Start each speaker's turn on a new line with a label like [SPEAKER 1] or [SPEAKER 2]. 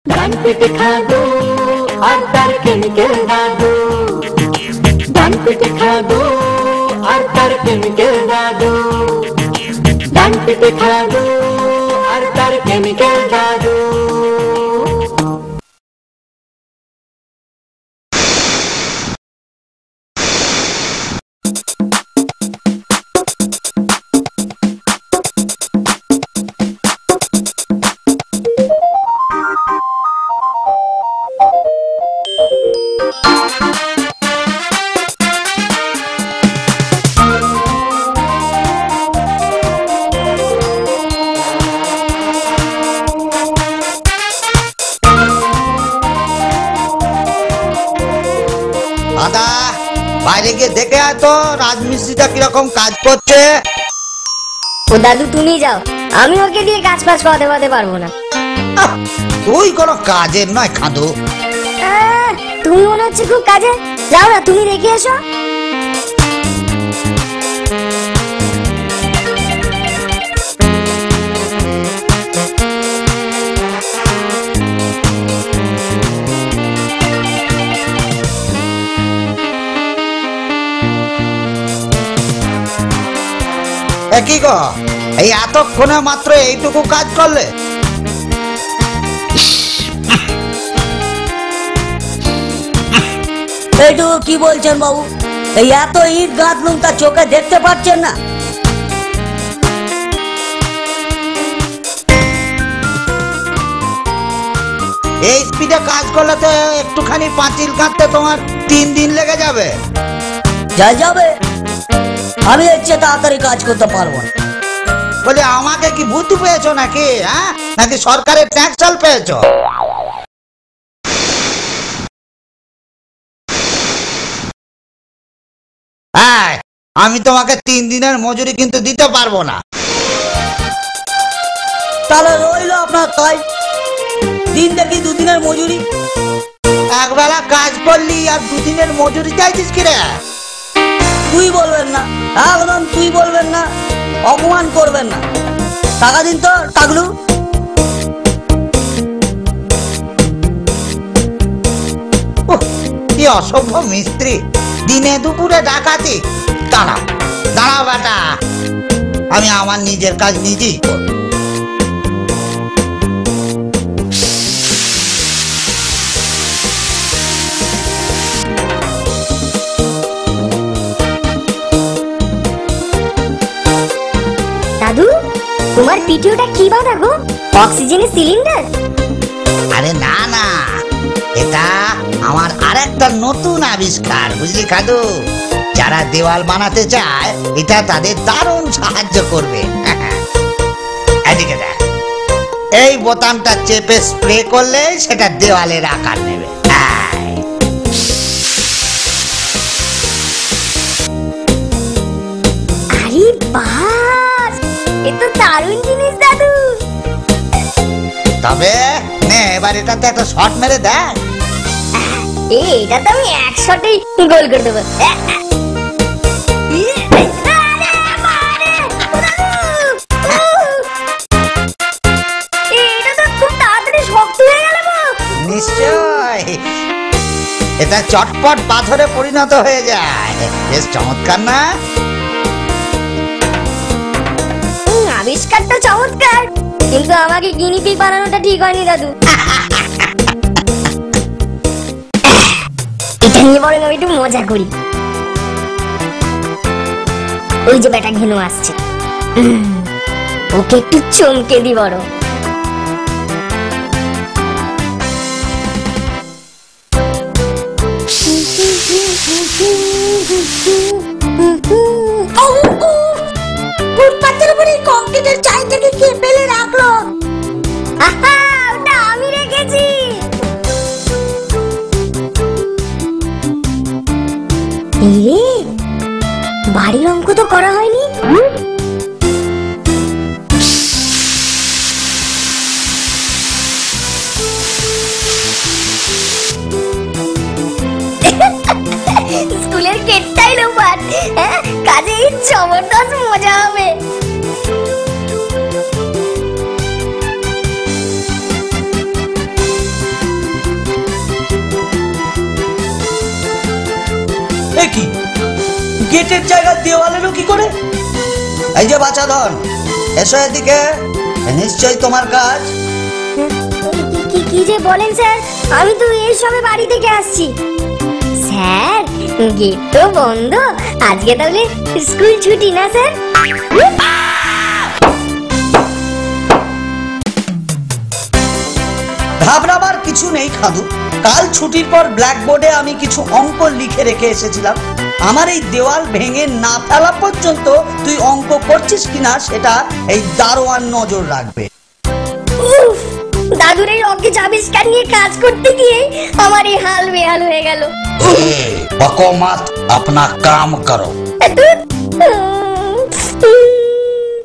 [SPEAKER 1] ডান পেটে খাবো আর তার কেমিক্যাল দাদু, ডান পেটে খাবো আর তার কেমিক্যাল দাদু, ডান পেটে খাবো আর তার কেমিক্যাল দাদু।
[SPEAKER 2] দাদা বাইরে গিয়ে দেখে আয় তো রাজমিস্ত্রিটা কিরকম কাজ করছে।
[SPEAKER 3] ও দাদু তুমি যাও, আমি ওকে দিয়ে কাজ ফাজ করাতে পারবো না।
[SPEAKER 2] তুই কোনো কাজের নয় খাদু।
[SPEAKER 3] তুমি মনে হচ্ছে খুব কাজে, যাও না তুমি দেখে এসো।
[SPEAKER 2] কি গো, এই এতক্ষণে মাত্র এইটুকু কাজ করলে?
[SPEAKER 4] এইটুকু কি বলছেন বাবু? এই এত ইট গাঁথলুম তা চোখে দেখতে পাচ্ছেন না?
[SPEAKER 2] এই স্পিডে কাজ করলে তো একটুখানি পাঁচিল কাটতে তোমার 3 দিন লেগে যাবে।
[SPEAKER 4] যা যাবে, আমি এর চেয়ে তাড়াতাড়ি কাজ করতে পারবো না।
[SPEAKER 2] বলে আমাকে কি বুদ্ধি পেয়েছো নাকি? হ্যাঁ, নাকি সরকারের ট্যাক্স চাল পেয়েছো? হ্যাঁ, আমি তোমাকে 3 দিনের মজুরি কিন্তু দিতে পারবো না।
[SPEAKER 4] তাহলে রইল আপনার তাই, দিন দেখি 2 দিনের মজুরি।
[SPEAKER 2] একবেলা কাজ করলি আর 2 দিনের মজুরি চাইছিস কি রে?
[SPEAKER 4] তুই বলবেন না, একদম তুই বলবেন না, অপমান করবেন না। টাকা দিন তো টাকলু।
[SPEAKER 2] কি অসভ্য মিস্ত্রি, দিনে দুপুরে ডাকাতি। দাঁড়াও দাঁড়াও বেটা, আমি আমার নিজের কাজ নিজেই করব।
[SPEAKER 3] দাদু তোমার পিঠে ওটা কি বাঁধা গো? অক্সিজেনের সিলিন্ডার?
[SPEAKER 2] আরে না না, এটা আমার আরেকটা নতুন আবিষ্কার, বুঝলি খাদু? যারা দেওয়াল বানাতে চায় এটা তাদের দারুণ সাহায্য করবে। এদিকে দেখ, এই বোতামটা চেপে স্প্রে করলে সেটা দেওয়ালের আকার নেবে।
[SPEAKER 3] আরে বাস, এ তো দারুণ জিনিস দাদু।
[SPEAKER 2] তবে নে এবার এটাতে একটা শট মেরে দেখ।
[SPEAKER 3] এটা তো আমি 1 শটেই গোল করে দেবো। এটা তো খুব তাড়াতাড়ি শক্ত হয়ে গেল গো।
[SPEAKER 2] নিশ্চয়, এটা চটপট পাথরে পরিণত হয়ে যায়। বেশ চমৎকার না?
[SPEAKER 3] আবিষ্কারটা চমৎকার, কিন্তু আমাকে গিনিপিগ বানানোটা ঠিক হয়নি দাদু। এটা নিয়ে বরং আমি একটু মজা করি। ওই যে বেটা ঘেনু আসছে, ওকে একটু চমকে দি বড়। ফুটপাতের উপরে কংক্রিটের চাইটাকে কে ফেলে রাখলো? আহা, ওটা আমি রেখেছি। এই বাড়ির অঙ্ক তো করা হয়নি। স্কুলের কেটটাই লোপাট, কাজে জবরদস্ত মজা হবে।
[SPEAKER 4] গেটের জায়গা দেওয়ালেরও কি করে? এই যে বাছাধন, এসো এদিকে। নিশ্চয়ই তোমার কাজ।
[SPEAKER 3] কি কি যে বলেন স্যার, আমি তো এই সবে বাড়ি থেকে আসছি। স্যার, গেট তো বন্ধ, আজকে তাহলে স্কুল ছুটি না স্যার?
[SPEAKER 4] ঘাবড়াবার কিছু নেই খাদু। কাল ছুটির পর ব্ল্যাকবোর্ডে আমি কিছু অঙ্ক লিখে রেখে এসেছিলাম। আমার এই দেওয়াল ভেঙে না ফেলা পর্যন্ত তুই অঙ্ক করছিস কিনা সেটা এই দারোয়ান নজর রাখবে।
[SPEAKER 3] উফ, দাদুর এই অকেজ আবিষ্কার নিয়ে কাজ করতে গিয়ে আমার এই হাল বেহাল হয়ে গেল।
[SPEAKER 2] बको मत, अपना काम करो।
[SPEAKER 3] ধুৎ।